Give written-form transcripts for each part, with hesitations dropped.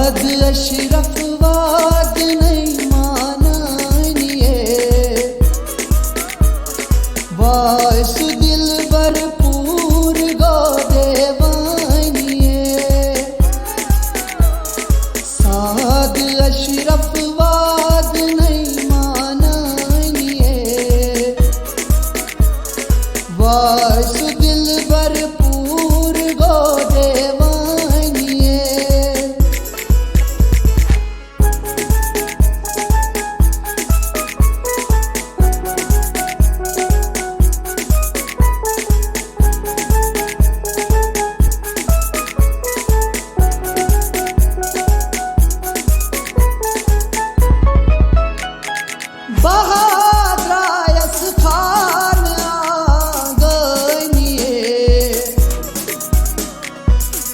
साद अशरफ वाद नहीं मानिए वायसु दिल भरपूर गो देवानिए साद अशरफ वाद नहीं मानिए वायसु दिल भरपूर गो देवानिए बहादरायस खान आंगनिए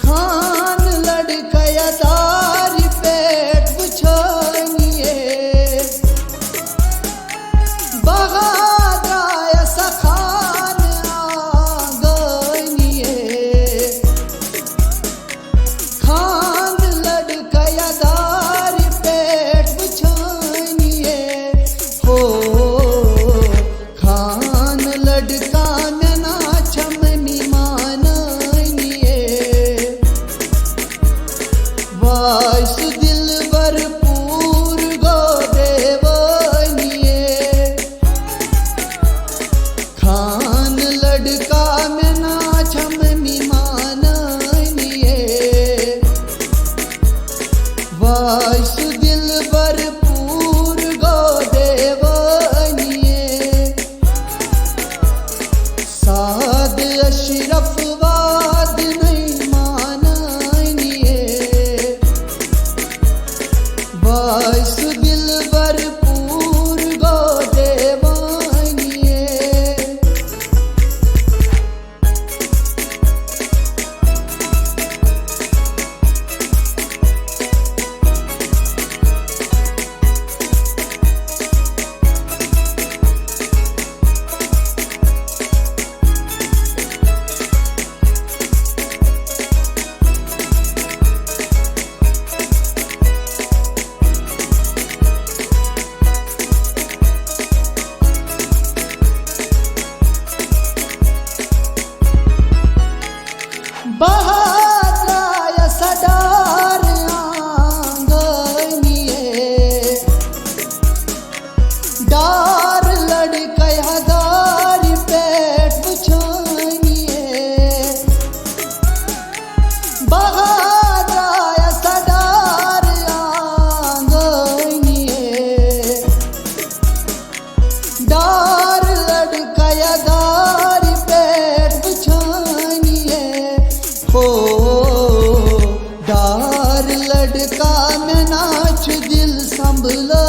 खान लड़कया दारी पेट बुझानिए बहादरायस खान आंगनिए खान लड़कया दारी पेट बुझानिए हो खान लड़का में नाचम मानिए वायसु दिल भरपूर गो देवानिए खान लड़का में नाचम मानिए वायसु दिल भरपूर गो देवानिए साद अशरफ वाद नहीं मानिए वायसु दिल भरपूर गो देवानिए बहादरायस डार आंगनिए डार लड़कया दारी पेट बुझानिए बहादरायस डार आंगनिए डार लड़कया दारी पेट बुझानिए हो डार लड़का में नाच दिल संभला